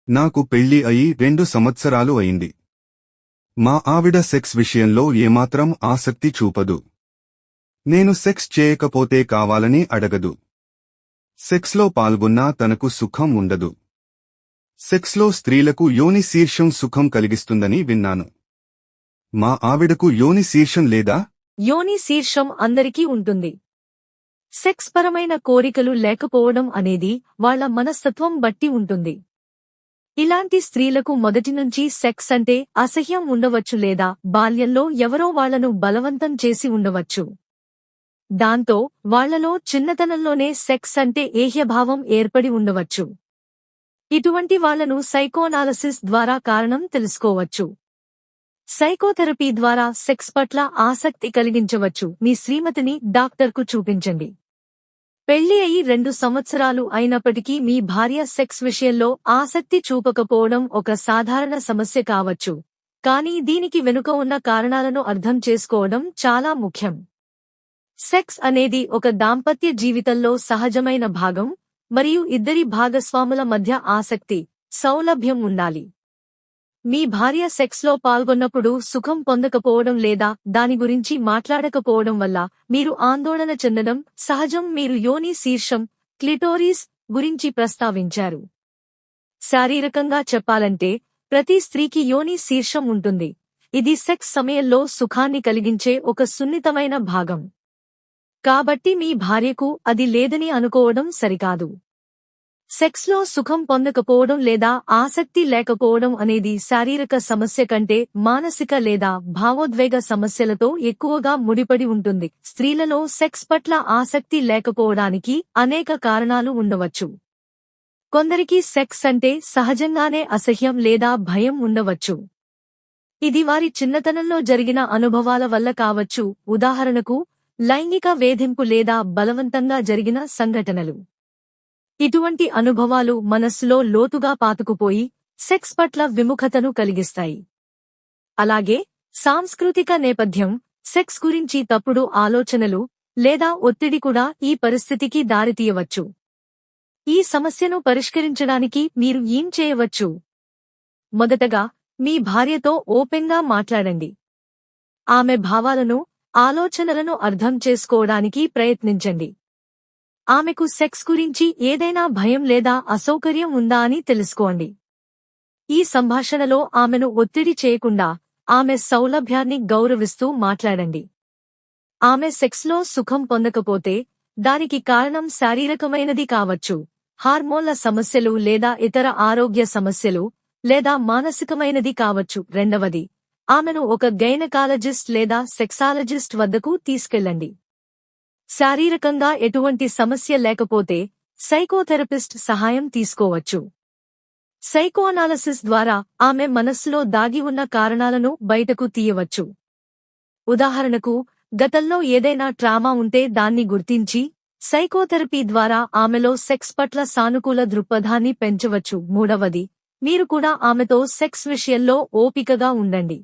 నాకు పెళ్లి అయి 2 సంవత్సరాలు అయింది. మా ఆవిడ సెక్స్ విషయంలో ఏమాత్రం ఆసక్తి చూపదు. నేను సెక్స్ చేయకపోతే కావాలని అడగదు. సెక్స్లో పాల్గొన్నా తనకు సుఖం ఉండదు. సెక్స్లో స్త్రీలకు యోని శీర్షం సుఖం కలిగిస్తుందని విన్నాను. మా ఆవిడకు యోని శీర్షం లేదా? యోని శీర్షం అందరికీ ఉంటుంది. సెక్స్ పరమైన కోరికలు లేకపోవడం అనేది వాళ్ల మనస్తత్వం బట్టి ఉంటుంది. ఇలాంటి స్త్రీలకు మొదటి నుంచి సెక్స్ అంటే అసహ్యం ఉండవచ్చు లేదా బాల్యంలో ఎవరో వాళ్లను బలవంతం చేసి ఉండవచ్చు. దాంతో వాళ్లలో చిన్నతనంలోనే సెక్స్ అంటే ఏహ్యభావం ఏర్పడి ఉండవచ్చు. ఇటువంటి వాళ్లను సైకోనాలసిస్ ద్వారా కారణం తెలుసుకోవచ్చు. సైకోథెరపీ ద్వారా సెక్స్ పట్ల ఆసక్తి కలిగించవచ్చు. మీ శ్రీమతిని డాక్టర్కు చూపించండి. పెళ్లి అయి 2 సంవత్సరాలు అయినప్పటికీ మీ భార్య సెక్స్ విషయంలో ఆసక్తి చూపకపోవడం ఒక సాధారణ సమస్య కావచ్చు, కానీ దీనికి వెనుక ఉన్న కారణాలను అర్థం చేసుకోవడం చాలా ముఖ్యం. సెక్స్ అనేది ఒక దాంపత్య జీవితంలో సహజమైన భాగం మరియు ఇద్దరి భాగస్వాముల మధ్య ఆసక్తి, సౌలభ్యం ఉండాలి. మీ భార్య సెక్స్లో పాల్గొన్నప్పుడు సుఖం పొందకపోవడం లేదా దాని గురించి మాట్లాడకపోవడం వల్ల మీరు ఆందోళన చెందడం సహజం. మీరు యోని శీర్షం, క్లిటోరిస్ గురించి ప్రస్తావించారు. శారీరకంగా చెప్పాలంటే ప్రతి స్త్రీకి యోని శీర్షం ఉంటుంది. ఇది సెక్స్ సమయంలో సుఖాన్ని కలిగించే ఒక సున్నితమైన భాగం. కాబట్టి మీ భార్యకు అది లేదని అనుకోవడం సరికాదు. సెక్స్లో సుఖం పొందకపోవడం లేదా ఆసక్తి లేకపోవడం అనేది శారీరక సమస్య కంటే మానసిక లేదా భావోద్వేగ సమస్యలతో ఎక్కువగా ముడిపడి ఉంటుంది. స్త్రీలలో సెక్స్ పట్ల ఆసక్తి లేకపోవడానికి అనేక కారణాలు ఉండవచ్చు. కొందరికి సెక్స్ అంటే సహజంగానే అసహ్యం లేదా భయం ఉండవచ్చు. ఇది వారి చిన్నతనంలో జరిగిన అనుభవాల వల్ల కావచ్చు. ఉదాహరణకు, లైంగిక వేధింపు లేదా బలవంతంగా జరిగిన సంఘటనలు. ఇటువంటి అనుభవాలు మనస్సులో లోతుగా పాతుకుపోయి సెక్స్ పట్ల విముఖతను కలిగిస్తాయి. అలాగే సాంస్కృతిక నేపథ్యం, సెక్స్ గురించి తప్పుడు ఆలోచనలు లేదా ఒత్తిడి కూడా ఈ పరిస్థితికి దారితీయవచ్చు. ఈ సమస్యను పరిష్కరించడానికి మీరు ఏం చేయవచ్చు? మొదటగా మీ భార్యతో ఓపెన్గా మాట్లాడండి. ఆమె భావాలను, ఆలోచనలను అర్థం చేసుకోవడానికి ప్రయత్నించండి. ఆమెకు సెక్స్ గురించి ఏదైనా భయం లేదా అసౌకర్యం ఉందా అని తెలుసుకోండి. ఈ సంభాషణలో ఆమెను ఒత్తిడి చేయకుండా ఆమె సౌలభ్యాన్ని గౌరవిస్తూ మాట్లాడండి. ఆమె సెక్స్లో సుఖం పొందకపోతే దానికి కారణం శారీరకమైనది కావచ్చు, హార్మోన్ల సమస్యలు లేదా ఇతర ఆరోగ్య సమస్యలు, లేదా మానసికమైనది కావచ్చు. రెండవది, ఆమెను ఒక గైనకాలజిస్ట్ లేదా సెక్సాలజిస్ట్ వద్దకు తీసుకెళ్లండి. శారీరకంగా ఎటువంటి సమస్య లేకపోతే సైకోథెరపిస్ట్ సహాయం తీసుకోవచ్చు. సైకోఅనాలిసిస్ ద్వారా ఆమె మనస్సులో దాగి ఉన్న కారణాలను బయటకు తీయవచ్చు. ఉదాహరణకు, గతంలో ఏదైనా ట్రామా ఉంటే దాన్ని గుర్తించి సైకోథెరపీ ద్వారా ఆమెలో సెక్స్ పట్ల సానుకూల దృక్పథాన్ని పెంచవచ్చు. మూడవది, మీరు కూడా ఆమెతో సెక్స్ విషయంలో ఓపికగా ఉండండి.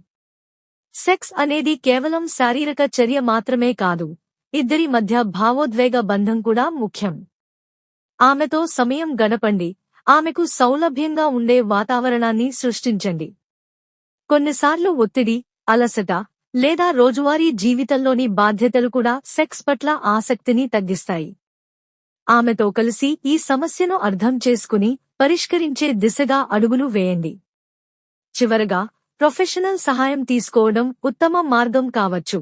సెక్స్ అనేది కేవలం శారీరక చర్య మాత్రమే కాదు, ఇద్దరి మధ్య భావోద్వేగ బంధం కూడా ముఖ్యం. ఆమెతో సమయం గడపండి, ఆమెకు సౌలభ్యంగా ఉండే వాతావరణాన్ని సృష్టించండి. కొన్నిసార్లు ఒత్తిడి, అలసట లేదా రోజువారీ జీవితంలోని బాధ్యతలు కూడా సెక్స్ పట్ల ఆసక్తిని తగ్గిస్తాయి. ఆమెతో కలిసి ఈ సమస్యను అర్థం చేసుకుని పరిష్కరించే దిశగా అడుగులు వేయండి. చివరగా, ప్రొఫెషనల్ సహాయం తీసుకోవడం ఉత్తమ మార్గం కావచ్చు.